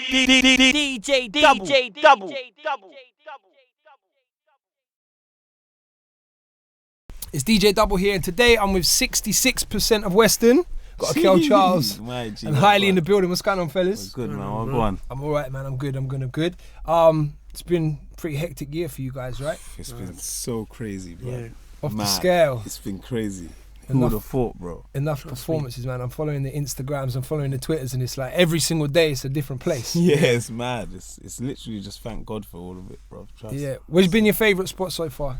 DJDUBL. It's DJDUBL here, and today I'm with 66% of Western. Got Akelle Charles and Haile in the building. What's going on, fellas? What's good, man? What's going? I'm alright, man. I'm good. It's been a pretty hectic year for you guys, right? It's been so crazy, bro. Yeah. Off the scale. It's been crazy. Who would have thought, bro? Enough performances, man. I'm following the Instagrams, I'm following the Twitters, and it's like every single day it's a different place. Yeah, it's mad. It's literally just thank God for all of it, bro. Trust. Yeah. What's been your favourite spot so far?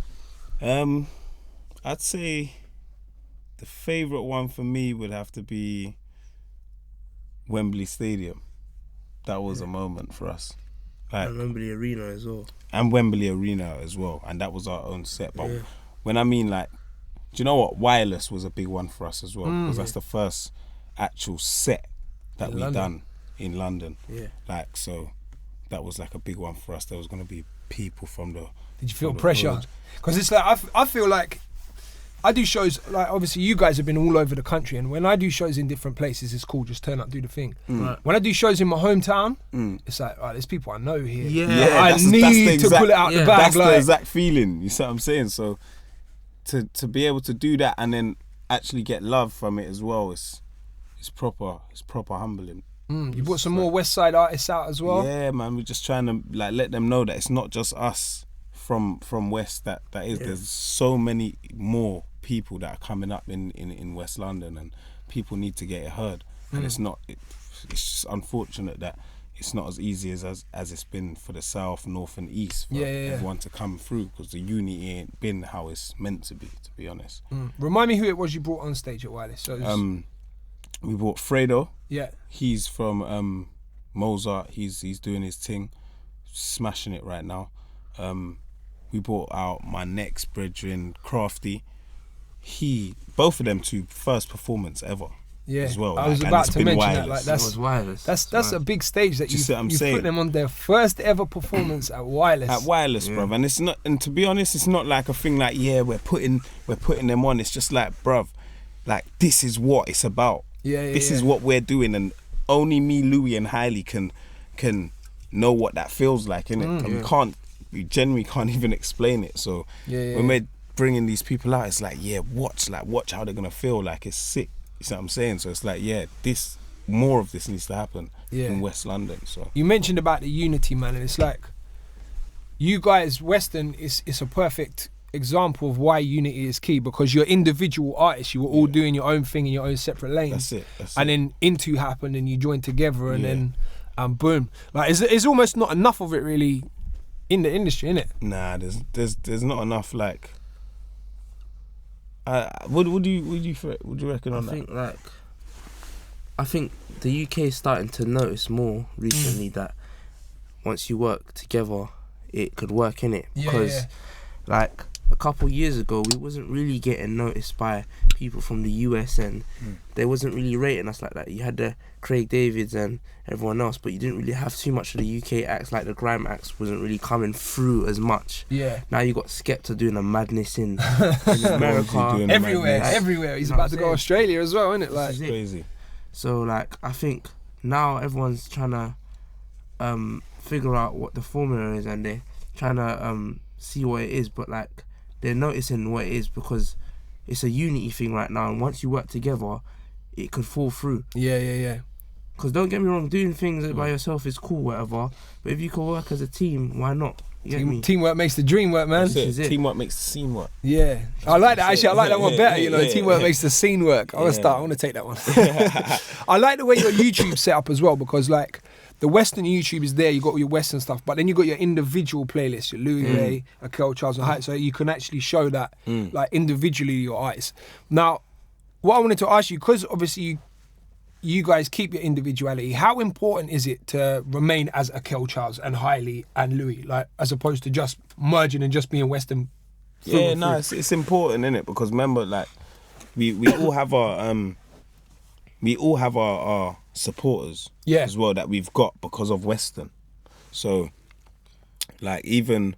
I'd say the favourite one for me would have to be Wembley Stadium. That was a moment for us. And Wembley Arena as well. And Wembley Arena as well. And that was our own set. But when I mean, like, do you know what? Wireless was a big one for us as well. Because that's the first actual set that we done in London. Yeah. Like, so that was like a big one for us. There was going to be people from the... Did you feel pressure? Because it's like, I feel like I do shows, like obviously you guys have been all over the country, and when I do shows in different places, it's cool, just turn up, do the thing. Right. When I do shows in my hometown, it's like, there's people I know here. Yeah, I need to pull it out the bag. That's the exact feeling, you see what I'm saying? So to be able to do that and then actually get love from it as well, it's proper humbling. You brought some more West Side artists out as well? Yeah, man, we're just trying to like let them know that it's not just us from West that is. There's so many more people that are coming up in West London, and people need to get it heard. And it's just unfortunate that it's not as easy as it's been for the South, North and East for everyone to come through, because the unity ain't been how it's meant to be honest. Remind me who it was you brought on stage at Wireless. So we brought Fredo. Yeah. He's from Mozart. He's doing his thing, smashing it right now. We brought out my next brethren, Crafty. Both of them two first performance ever. Yeah, as well. I was about to mention Wireless. that. Like that's a big stage that you put them on their first ever performance at Wireless. At Wireless, bruv. And it's not. And to be honest, it's not like a thing like we're putting them on. It's just like, bruv, like this is what it's about. This is what we're doing, and only me, Louis, and Haile can know what that feels like, innit? And we genuinely can't even explain it. So when we're bringing these people out, it's like, watch how they're gonna feel. Like, it's sick. You see what I'm saying? So it's like, more of this needs to happen in West London. So you mentioned about the unity, man, and it's like you guys, Western is a perfect example of why unity is key, because you're individual artists. You were all doing your own thing in your own separate lanes. That's it. And then In2 happened, and you joined together, and then boom. Like, it's almost not enough of it really in the industry, innit? Nah, there's not enough. Like, what do you reckon on that? I think the UK is starting to notice more recently that once you work together, it could work, innit? Because like a couple years ago, we wasn't really getting noticed by people from the US, and they wasn't really rating us like that. You had the Craig Davids and everyone else, but you didn't really have too much of the UK acts. Like the grime acts wasn't really coming through as much. Now you got Skepta doing a madness in America, everywhere. He's about to go to Australia as well, isn't it? Like, crazy. So like, I think now everyone's trying to figure out what the formula is, and they're trying to see what it is, but like, they're noticing what it is because it's a unity thing right now, and once you work together, it could fall through. Because don't get me wrong, doing things by yourself is cool, whatever, but if you can work as a team, why not? Teamwork makes the dream work, man. Teamwork makes the scene work. Yeah, I like that. Actually, I like that one better. Teamwork makes the scene work. I want to take that one. I like the way your YouTube set up as well, because like, the Western YouTube is there, you got all your Western stuff, but then you got your individual playlists, your Louis Ray, Akelle Charles Haile, so you can actually show that like individually your artists. Now, what I wanted to ask you, because obviously you guys keep your individuality, how important is it to remain as Akelle Charles and Haile and Louis, like, as opposed to just merging and just being Western? It's important, innit? Because remember, like, we all have our supporters as well that we've got because of Western. So like, even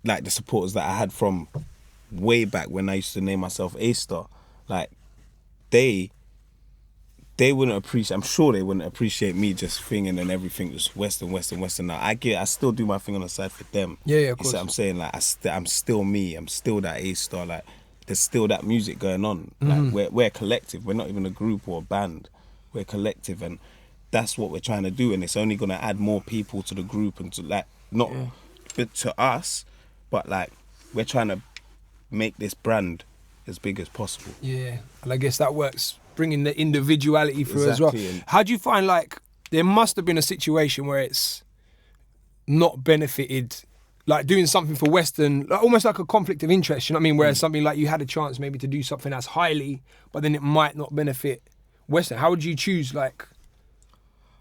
like the supporters that I had from way back when I used to name myself A-Star, like they they wouldn't appreciate. I'm sure they wouldn't appreciate me just singing and everything just Western. Now I still do my thing on the side for them. Yeah, of course. You see what I'm saying? Like I'm still me. I'm still that A-star. Like there's still that music going on. Like we're a collective. We're not even a group or a band. We're a collective, and that's what we're trying to do. And it's only gonna add more people to the group and to like not to us, but like we're trying to make this brand as big as possible. Yeah, and I guess that works. Bringing the individuality through as well. How do you find, like, there must have been a situation where it's not benefited, like doing something for Western, like, almost like a conflict of interest, you know what I mean? Whereas something like you had a chance maybe to do something that's highly, but then it might not benefit Western. How would you choose, like?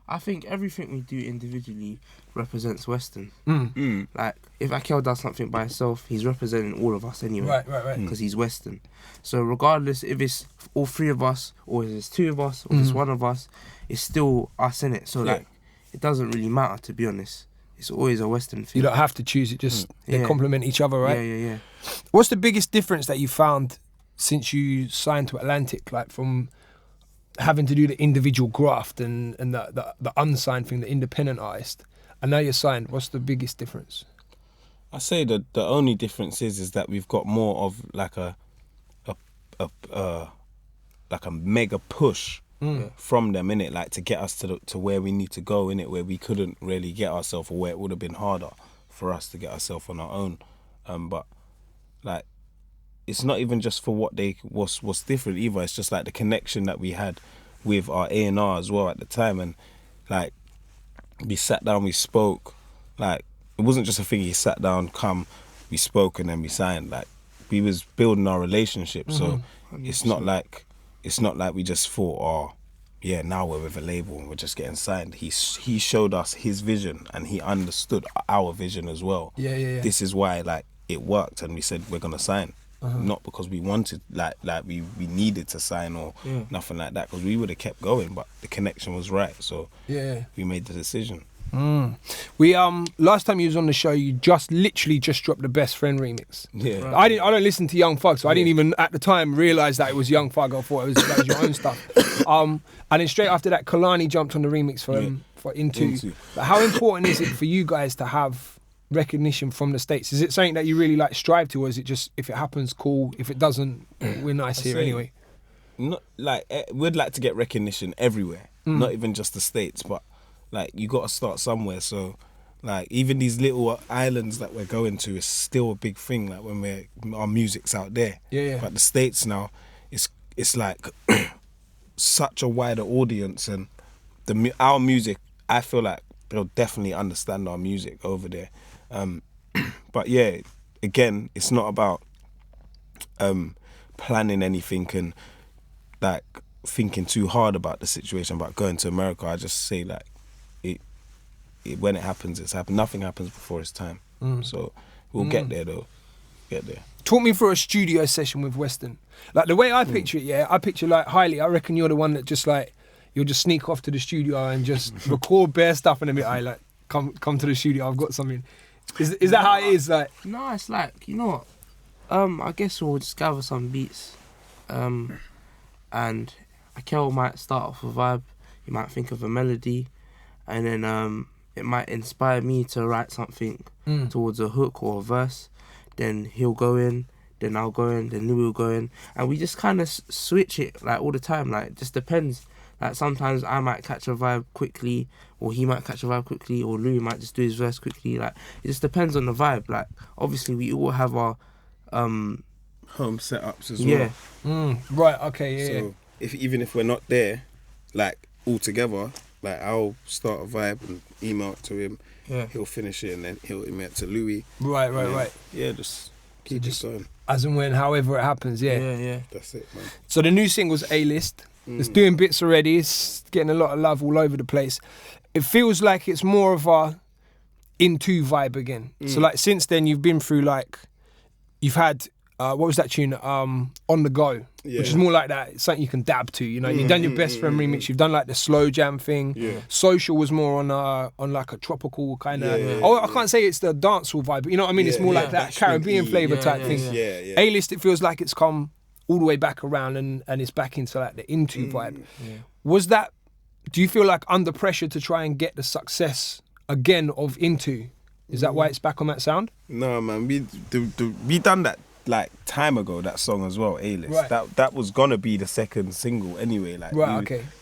I think everything we do individually represents Western. Like, if Akelle does something by himself, he's representing all of us anyway. Right. Because he's Western. So regardless if it's all three of us, or if it's two of us, or if it's one of us, it's still us, innit? So, like, it doesn't really matter, to be honest. It's always a Western thing. You don't have to choose it, just they complement each other, right? Yeah. What's the biggest difference that you found since you signed to Atlantic, like from having to do the individual graft and the unsigned thing, the independent artist, and now you're signed? What's the biggest difference? I say that the only difference is that we've got more of like a mega push from them, innit, like to get us to where we need to go, innit, where we couldn't really get ourselves, or where it would have been harder for us to get ourselves on our own. But like, it's not even just for what they was different either. It's just like the connection that we had with our A&R as well at the time, and like we sat down, we spoke. Like, it wasn't just a thing. He sat down, we spoke, and then we signed. Like, we was building our relationship. So it's not like we just thought, oh yeah, now we're with a label and we're just getting signed. He showed us his vision, and he understood our vision as well. Yeah. This is why like it worked, and we said we're gonna sign. Not because we wanted, like we needed to sign or nothing like that, because we would have kept going, but the connection was right, so we made the decision. We last time you was on the show, you literally just dropped the Best Friend remix. Yeah, I don't listen to Young Thug, so I didn't even at the time realise that it was Young Thug. I thought that was your own stuff. And then straight after that, Kalani jumped on the remix for In2. But how important is it for you guys to have recognition from the States? Is it something that you really like strive to, or is it just, if it happens, cool, if it doesn't, we're nice here anyway? Not like we'd like to get recognition everywhere, not even just the States, but like you got to start somewhere. So like even these little islands that we're going to is still a big thing, like when our music's out there. But the States now, it's like such a wider audience, and our music, I feel like they'll definitely understand our music over there. But yeah, again, it's not about planning anything and like thinking too hard about the situation about going to America. I just say like it when it happens, it's happened. Nothing happens before its time. So we'll get there though. Get there. Talk me through a studio session with Western. Like the way I picture it, I picture like Haile. I reckon you're the one that just like, you'll just sneak off to the studio and just record bare stuff, and then be like, come to the studio, I've got something. Is that how it is? Like, no, it's like, you know what? I guess we'll just gather some beats, and Akelle might start off a vibe. He might think of a melody, and then it might inspire me to write something towards a hook or a verse. Then he'll go in, then I'll go in, then Louis will go in, and we just kind of switch it like all the time. Like, it just depends. Like, sometimes I might catch a vibe quickly, or he might catch a vibe quickly, or Louis might just do his verse quickly. Like, it just depends on the vibe. Like, obviously we all have our home setups as well. Right, okay, So even if we're not there, like all together, like I'll start a vibe and email it to him. He'll finish it, and then he'll email it to Louis. Right. Yeah, just keep it going. As and when, however it happens, Yeah. That's it, man. So the new single's A-list. It's doing bits already. It's getting a lot of love all over the place. It feels like it's more of a In2 vibe again. So like since then you've been through like, you've had what was that tune? On the Go, which is more like that. It's something you can dab to. You know, you've done your Best Friend remix. You've done like the slow jam thing. Social was more on like a tropical kind of. I can't say it's the dancehall vibe, but you know what I mean. It's more like that Caribbean flavour type thing. A-list, it feels like it's come all the way back around and it's back into like the In2 vibe. Was that, do you feel like under pressure to try and get the success again of In2? Is that why it's back on that sound? No, man, we done that like time ago, that song as well, A-List. Right. That was gonna be the second single anyway. Like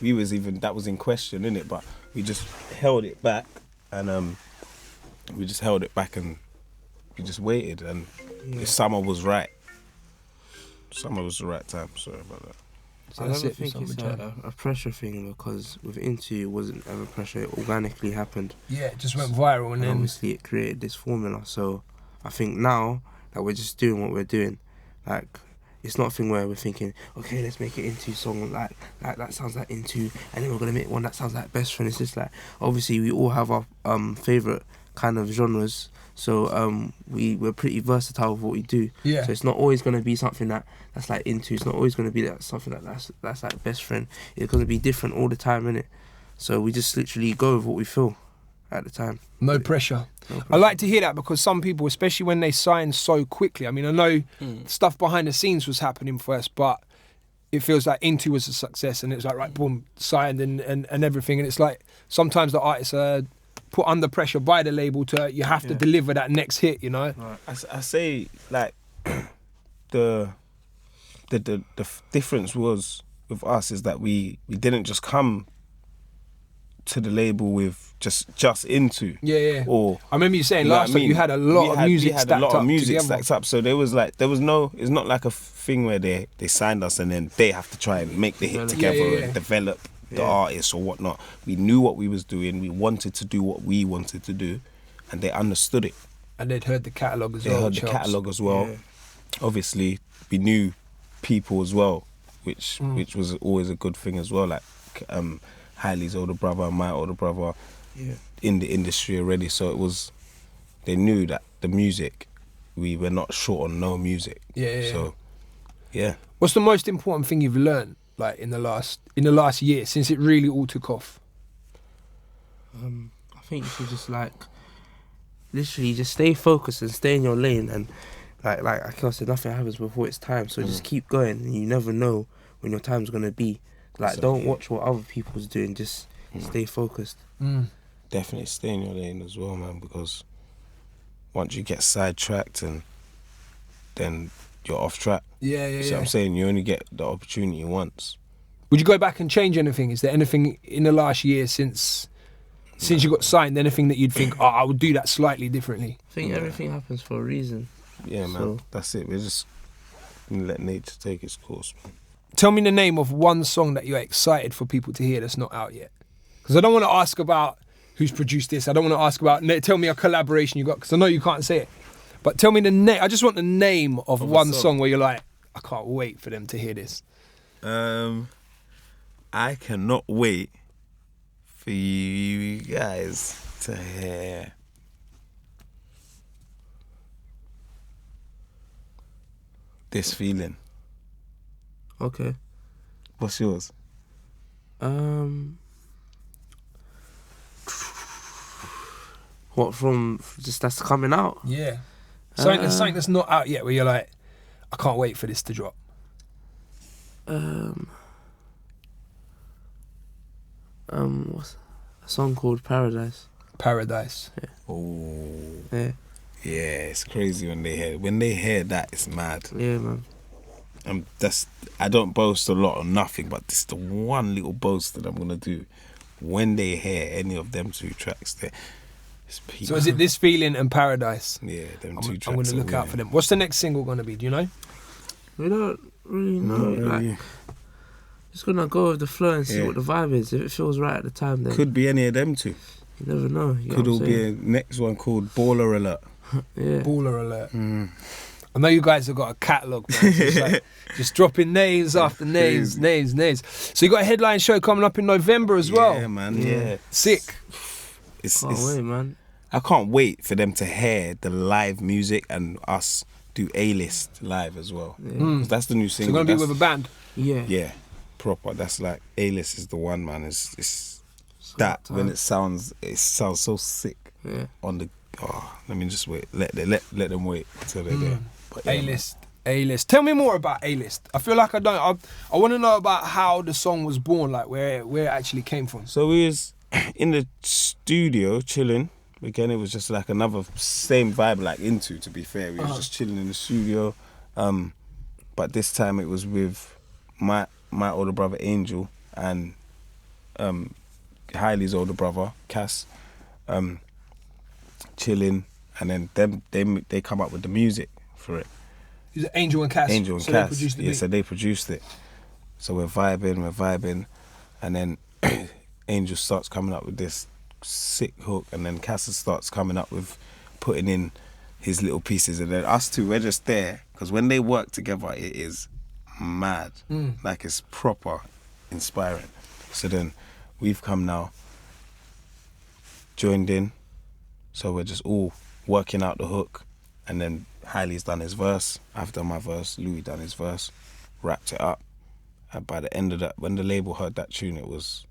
we was even, that was in question, innit? But we just held it back and we just waited and the summer was right. Summer was the right time, sorry about that. So I don't think it's a pressure thing, because with In2 it wasn't ever pressure, it organically happened. Yeah, it just went viral and then obviously it created this formula. So I think now that we're just doing what we're doing, like it's not a thing where we're thinking, okay, let's make an In2 song like that sounds like In2, and then we're gonna make one that sounds like Best Friend. It's just like, obviously we all have our favourite kind of genres, so we're pretty versatile with what we do. Yeah. So it's not always gonna be something that's like In2. It's not always gonna be something that's like Best Friend. It's gonna be different all the time, innit? So we just literally go with what we feel at the time. No pressure. I like to hear that, because some people, especially when they sign so quickly, I mean, I know stuff behind the scenes was happening first, but it feels like In2 was a success, and it's like, right, boom, signed and everything. And it's like sometimes the artists are put under pressure by the label to, you have to deliver that next hit, you know? Right. I say, like, the difference was with us is that we didn't just come to the label with just In2. Yeah. Or I remember you saying last time you had a lot of music stacked up. We had a lot of music stacked up. So it's not like a thing where they signed us and then they have to try and make the hit together and develop the artist or whatnot. We knew what we was doing. We wanted to do what we wanted to do, and they understood it. And they'd heard the catalogue as well. They heard the catalogue as well. Yeah. Obviously, we knew people as well, which was always a good thing as well. Like Haile's older brother and my older brother in the industry already, so they knew that the music, we were not short on no music. So what's the most important thing you've learned, like in the last year, since it really all took off? I think you should just like literally just stay focused and stay in your lane, and like Akelle said, nothing happens before it's time, so just keep going, and you never know when your time's gonna be. Like, don't watch what other people's doing, just stay focused. Definitely stay in your lane as well, man, because once you get sidetracked and then you're off track. Yeah. So I'm saying you only get the opportunity once. Would you go back and change anything? Is there anything in the last year since you got signed, anything that you'd think, I would do that slightly differently? I think everything happens for a reason. Yeah, man, that's it. We're just gonna let nature take its course, man. Tell me the name of one song that you're excited for people to hear that's not out yet. Because I don't want to ask about who's produced this. I don't want to ask about, tell me a collaboration you got, because I know you can't say it. But tell me the name. I just want the name of one song where you're like, I can't wait for them to hear this. I cannot wait for you guys to hear This Feeling. Okay. What's yours? What, from just that's coming out? Yeah. Something that's not out yet where you're like, I can't wait for this to drop. What's a song called Paradise? Paradise. Yeah. Oh. Yeah. Yeah, it's crazy when they hear that, it's mad. Yeah, man. I don't boast a lot or nothing, but this is the one little boast that I'm gonna do. When they hear any of them two tracks, so is it This Feeling and Paradise? Yeah, them two tracks. I'm gonna look out for them. What's the next single gonna be? Do you know? We don't really know. Like, just gonna go with the flow and see what the vibe is. If it feels right at the time, then could be any of them two. You never know. Could all be a next one called Baller Alert. Yeah. Baller Alert. I know you guys have got a catalogue, man. So it's like just dropping names after names. So you got a headline show coming up in November as well. Yeah, man. Yeah. Sick. Can't wait, man. I can't wait for them to hear the live music and us do A-List live as well. Yeah. That's the new single. So gonna be with a band. Yeah. Yeah. Proper. That's like A-List is the one, man. It's that time. When it sounds so sick. Yeah. On the let me just wait. Let them wait till they're there. But A-List A-List. Tell me more about A-List. I feel like I don't. I want to know about how the song was born, like where it actually came from. So we was in the studio chilling. Again, it was just like another same vibe like In2, to be fair. We was just chilling in the studio. But this time it was with my older brother Angel and Haile's older brother Cass, chilling, and then they come up with the music for it. Is it Angel and Cass? Angel and Cass. Yeah, so they produced it. So we're vibing, and then Angel starts coming up with this sick hook, and then Cass starts coming up with putting in his little pieces, and then us two, we're just there, because when they work together, it is mad. Like, it's proper inspiring. So then we've come now, joined in, so we're just all working out the hook, and then Haile's done his verse, I've done my verse, Louis done his verse, wrapped it up, and by the end of that, when the label heard that tune, it was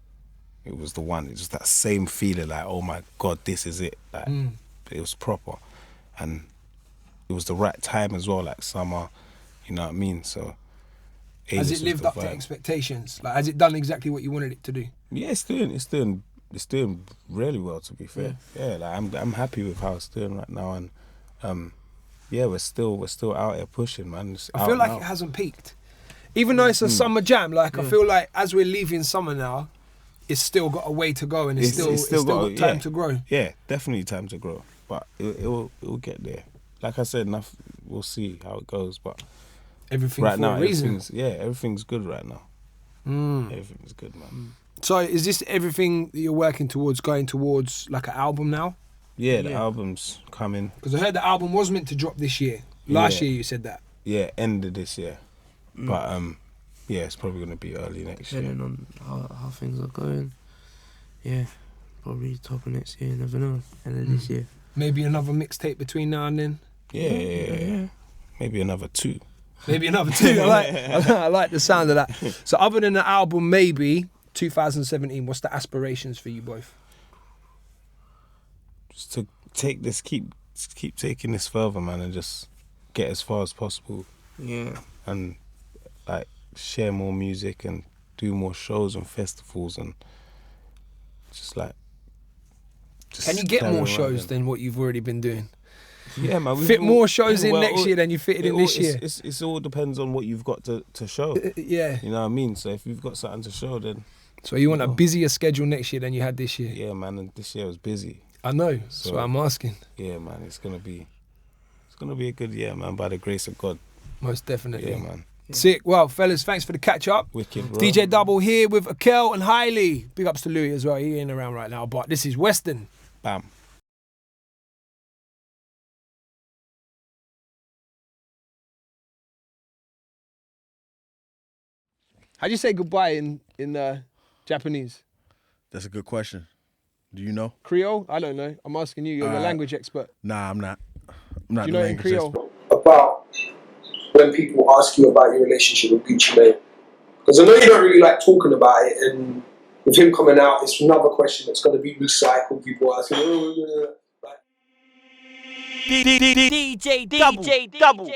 the one. It's just that same feeling, like, oh my God, this is it. Like, it was proper, and it was the right time as well, like summer, you know what I mean? So has it lived up to expectations? Like, has it done exactly what you wanted it to do? Yeah, it's doing really well, to be fair. Yeah, like I'm happy with how it's doing right now, and yeah, we're still out here pushing, man. I feel like it hasn't peaked, even though it's a summer jam. Like, I feel like as we're leaving summer now, it's still got a way to go, and it's still got time to grow. Yeah, definitely time to grow, but it will get there. Like I said, we'll see how it goes, but everything right for now, a reason. Everything's good right now. Everything's good, man. So is this everything that you're working towards, going towards like an album now? Yeah, the album's coming. Because I heard the album was meant to drop this year. Last year you said that. Yeah, end of this year. But yeah, it's probably going to be early next year. Depending on how things are going. Yeah, probably top of next year, never know. End of this year. Maybe another mixtape between now and then. Yeah. Maybe another 2. Maybe another 2. I like the sound of that. So other than the album, maybe 2017, what's the aspirations for you both? Just to take this, keep taking this further, man, and just get as far as possible. Yeah. And like share more music and do more shows and festivals, and just like. Can you get more shows than what you've already been doing? Yeah, man. Fit more shows in next year than you fitted in this year. It all depends on what you've got to show. Yeah. You know what I mean? So if you've got something to show, then. So you want a busier schedule next year than you had this year? Yeah, man. And this year was busy. I know. So I'm asking. Yeah, man. It's gonna be a good year, man. By the grace of God. Most definitely. Yeah, man. Sick. Well, fellas, thanks for the catch up. Wicked, bro. DJ Double here with Akelle and Haile. Big ups to Louis as well. He ain't around right now, but this is Western. Bam. How do you say goodbye in Japanese? That's a good question. Do you know? Creole? I don't know. I'm asking you. You're a language expert. Nah, I'm not. I'm not. Do you know it in Creole? About when people ask you about your relationship with Gucci Mane, because I know you don't really like talking about it, and with him coming out, it's another question that's going to be recycled. People asking, DJDUBL.